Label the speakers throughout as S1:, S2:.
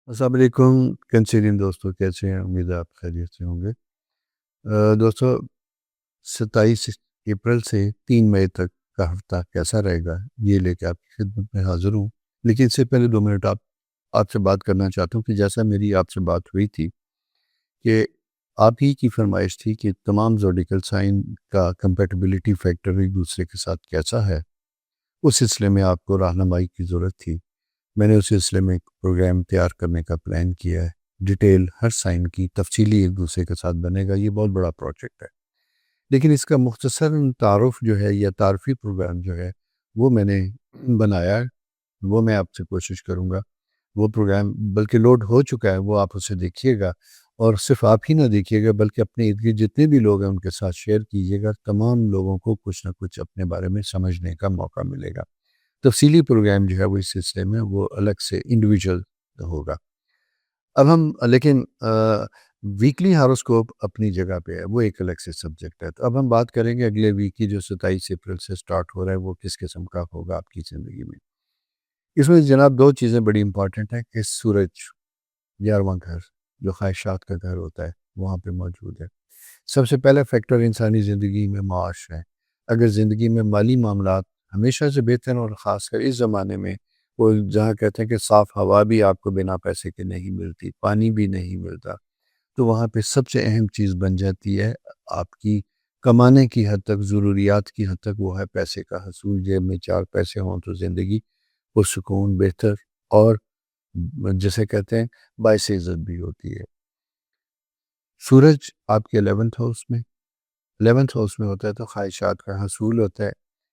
S1: السلام علیکم کنسیرین دوستوں، کیسے ہیں؟ امید ہے آپ خیریت سے ہوں گے۔ دوستوں، 27 اپریل سے 3 مئی تک کا ہفتہ کیسا رہے گا یہ لے کے آپ کی خدمت میں حاضر ہوں۔ لیکن اس سے پہلے 2 منٹ آپ سے بات کرنا چاہتا ہوں کہ جیسا میری آپ سے بات ہوئی تھی کہ آپ ہی کی فرمائش تھی کہ تمام زوڈیکل سائن کا کمپیٹیبلٹی فیکٹر ایک دوسرے کے ساتھ کیسا ہے، اس سلسلے میں آپ کو رہنمائی کی ضرورت تھی۔ میں نے اس سلسلے میں ایک پروگرام تیار کرنے کا پلان کیا ہے۔ ڈیٹیل ہر سائن کی تفصیلی ایک دوسرے کے ساتھ بنے گا۔ یہ بہت بڑا پروجیکٹ ہے، لیکن اس کا مختصر تعارف جو ہے یا تعارفی پروگرام جو ہے وہ میں نے بنایا ہے، وہ میں آپ سے کوشش کروں گا۔ وہ پروگرام بلکہ لوڈ ہو چکا ہے، وہ آپ اسے دیکھیے گا، اور صرف آپ ہی نہ دیکھیے گا بلکہ اپنے ارد گرد جتنے بھی لوگ ہیں ان کے ساتھ شیئر کیجیے گا۔ تمام لوگوں کو کچھ نہ کچھ اپنے بارے میں سمجھنے کا موقع ملے گا۔ تفصیلی پروگرام جو ہے وہ اس سلسلے میں وہ الگ سے انڈیویجول ہوگا۔ اب ہم لیکن ویکلی ہاروسکوپ اپنی جگہ پہ ہے، وہ ایک الگ سے سبجیکٹ ہے۔ تو اب ہم بات کریں گے اگلے ویک کی جو 27 اپریل سے سٹارٹ ہو رہا ہے وہ کس قسم کا ہوگا آپ کی زندگی میں۔ اس میں جناب 2 چیزیں بڑی امپورٹنٹ ہیں کہ سورج 11واں گھر جو خواہشات کا گھر ہوتا ہے وہاں پہ موجود ہے۔ سب سے پہلا فیکٹر انسانی زندگی میں معاش ہے۔ اگر زندگی میں مالی معاملات ہمیشہ سے بہتر، اور خاص کر اس زمانے میں وہ جہاں کہتے ہیں کہ صاف ہوا بھی آپ کو بنا پیسے کے نہیں ملتی، پانی بھی نہیں ملتا، تو وہاں پہ سب سے اہم چیز بن جاتی ہے آپ کی کمانے کی حد تک، ضروریات کی حد تک، وہ ہے پیسے کا حصول۔ جیب میں 4 پیسے ہوں تو زندگی پرسکون، بہتر اور جسے کہتے ہیں باعث عزت بھی ہوتی ہے۔ سورج آپ کے 11th ہاؤس میں ہوتا ہے تو خواہشات کا حصول ہوتا ہے۔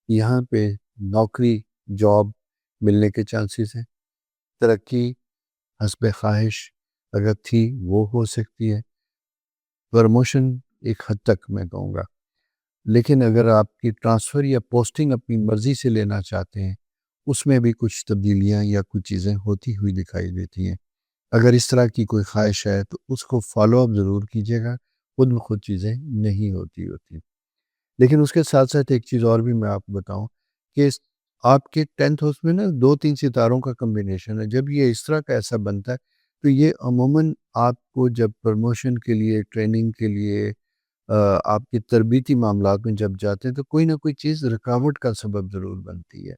S1: یہاں پہ نوکری، جاب ملنے کے چانسز ہیں، ترقی حسب خواہش اگر تھی وہ ہو سکتی ہے، پروموشن ایک حد تک میں کہوں گا، لیکن اگر آپ کی ٹرانسفر یا پوسٹنگ اپنی مرضی سے لینا چاہتے ہیں اس میں بھی کچھ تبدیلیاں یا کچھ چیزیں ہوتی ہوئی دکھائی دیتی ہیں۔ اگر اس طرح کی کوئی خواہش ہے تو اس کو فالو اپ ضرور کیجیے گا، خود بخود چیزیں نہیں ہوتی۔ لیکن اس کے ساتھ ساتھ ایک چیز اور بھی میں آپ کو بتاؤں کہ آپ کے 10th ہاؤس میں نا 2-3 ستاروں کا کمبینیشن ہے۔ جب یہ اس طرح کا ایسا بنتا ہے تو یہ عموماً آپ کو جب پروموشن کے لیے، ٹریننگ کے لیے، آپ کے تربیتی معاملات میں جب جاتے ہیں تو کوئی نہ کوئی چیز رکاوٹ کا سبب ضرور بنتی ہے۔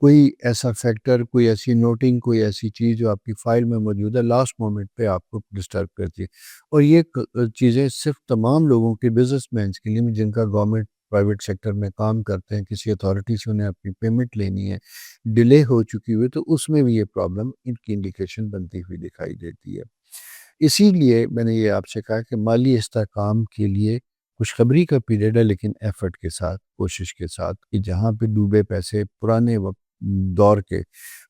S1: کوئی ایسا فیکٹر، کوئی ایسی نوٹنگ، کوئی ایسی چیز جو آپ کی فائل میں موجود ہے، لاسٹ مومنٹ پہ آپ کو ڈسٹرب کرتی ہے۔ اور یہ چیزیں صرف تمام لوگوں کے، بزنس مینس کے لیے جن کا گورنمنٹ پرائیویٹ سیکٹر میں کام کرتے ہیں، کسی اتھارٹی سے انہیں اپنی پیمنٹ لینی ہے، ڈیلے ہو چکی ہوئی، تو اس میں بھی یہ پرابلم ان کی انڈیکیشن بنتی ہوئی دکھائی دیتی ہے۔ اسی لیے میں نے یہ آپ سے کہا کہ مالی استحکام کے لیے خوشخبری کا پیریڈ ہے، لیکن ایفرٹ کے ساتھ، کوشش کے ساتھ، کہ جہاں پہ ڈوبے پیسے پرانے وقت دور کے،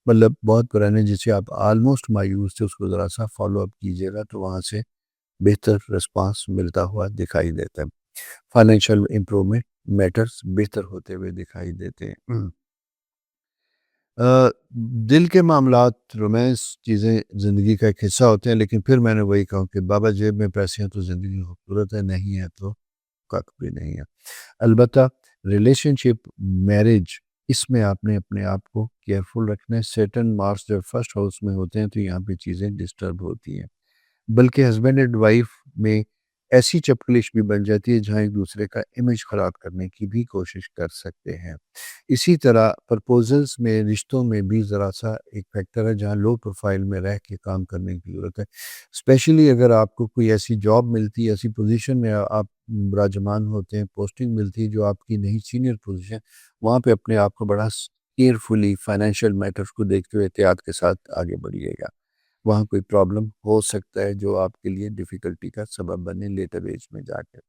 S1: مطلب بہت پرانے، جسے آپ آلموسٹ مایوس تھے، اس کو ذرا سا فالو اپ کیجیے گا تو وہاں سے بہتر رسپانس ملتا ہوا دکھائی دیتا ہے۔ فائنینشیل امپرومنٹ میٹرز بہتر ہوتے ہوئے دکھائی دیتے ہیں۔ دل کے معاملات، رومانس چیزیں زندگی کا ایک حصہ ہوتے ہیں، لیکن پھر میں نے وہی کہا کہ بابا جیب میں پیسے ہیں تو زندگی خوبصورت ہے، نہیں ہے تو کک بھی نہیں ہے۔ البتہ ریلیشن شپ، میرج، اس میں آپ نے اپنے آپ کو کیئرفل رکھنا ہے۔ سیٹرن مارس جب 1st ہاؤس میں ہوتے ہیں تو یہاں پہ چیزیں ڈسٹرب ہوتی ہیں، بلکہ ہسبینڈ اینڈ وائف میں ایسی چپکلش بھی بن جاتی ہے جہاں ایک دوسرے کا امیج خراب کرنے کی بھی کوشش کر سکتے ہیں۔ اسی طرح پرپوزلز میں، رشتوں میں بھی ذرا سا ایک فیکٹر ہے جہاں لو پروفائل میں رہ کے کام کرنے کی ضرورت ہے۔ اسپیشلی اگر آپ کو کوئی ایسی جاب ملتی ہے، ایسی پوزیشن میں آپ براجمان ہوتے ہیں، پوسٹنگ ملتی ہے جو آپ کی نہیں، سینئر پوزیشن، وہاں پہ اپنے آپ کو بڑا کیئرفلی فائنینشیل میٹرز کو دیکھتے ہوئے احتیاط کے ساتھ آگے بڑھیے گا۔ وہاں کوئی پرابلم ہو سکتا ہے جو آپ کے لیے ڈیفیکلٹی کا سبب بنے لیٹر ایج میں جا کے۔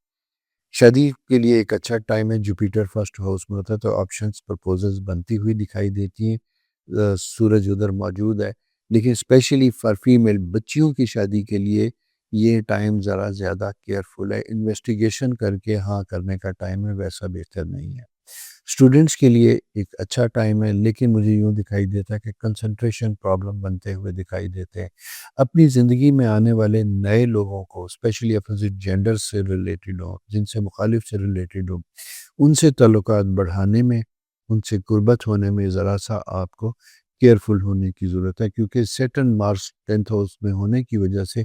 S1: شادی کے لیے ایک اچھا ٹائم ہے۔ جوپیٹر 1st ہاؤس میں ہوتا ہے تو آپشنز، پرپوزلز بنتی ہوئی دکھائی دیتی ہیں۔ سورج ادھر موجود ہے، لیکن اسپیشلی فار فیمیل بچیوں کی شادی کے لیے یہ ٹائم ذرا زیادہ کیئرفل ہے، انویسٹیگیشن کر کے ہاں کرنے کا ٹائم ہے، ویسا بہتر نہیں ہے۔ اسٹوڈنٹس کے لیے ایک اچھا ٹائم ہے، لیکن مجھے یوں دکھائی دیتا ہے کہ کنسنٹریشن پرابلم بنتے ہوئے دکھائی دیتے ہیں۔ اپنی زندگی میں آنے والے نئے لوگوں کو، اسپیشلی اپوزٹ جینڈر سے ریلیٹڈ ہوں، جن سے مخالف سے ریلیٹڈ ہوں، ان سے تعلقات بڑھانے میں، ان سے قربت ہونے میں ذرا سا آپ کو کیئرفل ہونے کی ضرورت ہے، کیونکہ سیٹرن مارس 10th ہاؤس میں ہونے کی وجہ سے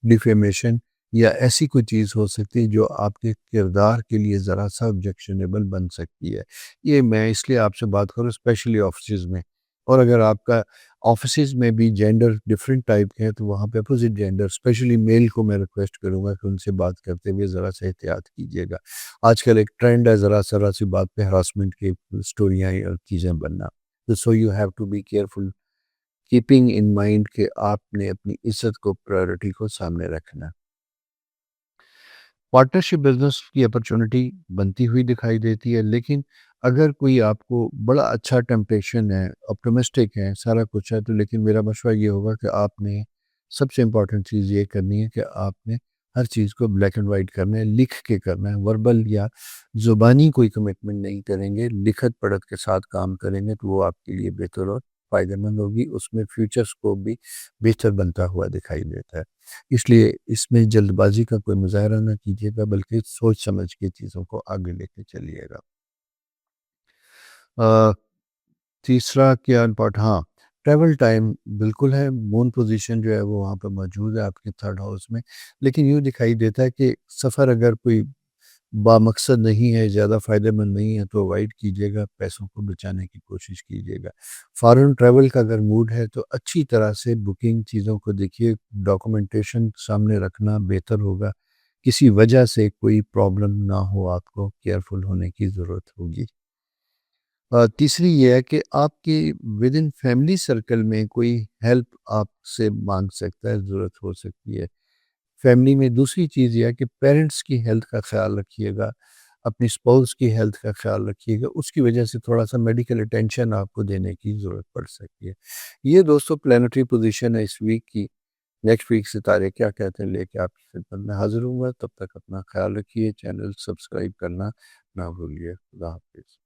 S1: ڈیفیمیشن یا ایسی کوئی چیز ہو سکتی ہے جو آپ کے کردار کے لیے ذرا سا آبجیکشنیبل بن سکتی ہے۔ یہ میں اس لیے آپ سے بات کروں اسپیشلی آفسز میں، اور اگر آپ کا آفسز میں بھی جینڈر ڈفرینٹ ٹائپ کے ہیں تو وہاں پہ اپوزٹ جینڈر اسپیشلی میل کو میں ریکویسٹ کروں گا کہ ان سے بات کرتے ہوئے ذرا سا احتیاط کیجیے گا۔ آج کل ایک ٹرینڈ ہے ذرا سی بات پہ ہراسمنٹ کی سٹوریاں اور چیزیں بننا، so you have to be careful, keeping in mind کہ آپ نے اپنی عزت کو پرائیورٹی کو سامنے رکھنا۔ پارٹنرشپ بزنس کی اپرچونٹی بنتی ہوئی دکھائی دیتی ہے، لیکن اگر کوئی آپ کو بڑا اچھا ٹیمپٹیشن ہے، آپٹمسٹک ہے، سارا کچھ ہے، تو لیکن میرا مشورہ یہ ہوگا کہ آپ نے سب سے امپورٹنٹ چیز یہ کرنی ہے کہ آپ نے ہر چیز کو بلیک اینڈ وائٹ کرنا ہے، لکھ کے کرنا ہے، وربل یا زبانی کوئی کمٹمنٹ نہیں کریں گے، لکھت پڑھت کے ساتھ کام کریں گے تو وہ آپ کے لیے بہتر اور فائدہ مند ہوگی، اس میں فیوچرز کو بھی بہتر بنتا ہوا دکھائی دیتا ہے۔ اس لیے اس میں جلد بازی کا کوئی مظاہرہ نہ کیجیے گا، بلکہ سوچ سمجھ کے چیزوں کو آگے لے کے چلیے گا۔ تیسرا کیا امپورٹ، ہاں، ٹریول ٹائم بالکل ہے، مون پوزیشن جو ہے وہ وہاں پہ موجود ہے آپ کے تھرڈ ہاؤس میں، لیکن یوں دکھائی دیتا ہے کہ سفر اگر کوئی بامقصد نہیں ہے، زیادہ فائدہ مند نہیں ہے تو اوائڈ کیجیے گا، پیسوں کو بچانے کی کوشش کیجیے گا۔ فارن ٹریول کا اگر موڈ ہے تو اچھی طرح سے بکنگ چیزوں کو دیکھیے، ڈاکومنٹیشن سامنے رکھنا بہتر ہوگا، کسی وجہ سے کوئی پرابلم نہ ہو، آپ کو کیئرفل ہونے کی ضرورت ہوگی۔ تیسری یہ ہے کہ آپ کی ود ان فیملی سرکل میں کوئی ہیلپ آپ سے مانگ سکتا ہے، ضرورت ہو سکتی ہے فیملی میں۔ دوسری چیز یہ ہے کہ پیرنٹس کی ہیلتھ کا خیال رکھیے گا، اپنی اسپاؤس کی ہیلتھ کا خیال رکھیے گا، اس کی وجہ سے تھوڑا سا میڈیکل اٹینشن آپ کو دینے کی ضرورت پڑ سکتی ہے۔ یہ دوستو پلانٹری پوزیشن ہے اس ویک کی۔ نیکسٹ ویک ستارے کیا کہتے ہیں لے کے آپ کی خدمت میں حاضر ہوں گا، تب تک اپنا خیال رکھیے، چینل سبسکرائب کرنا نہ بھولیے۔ خدا حافظ۔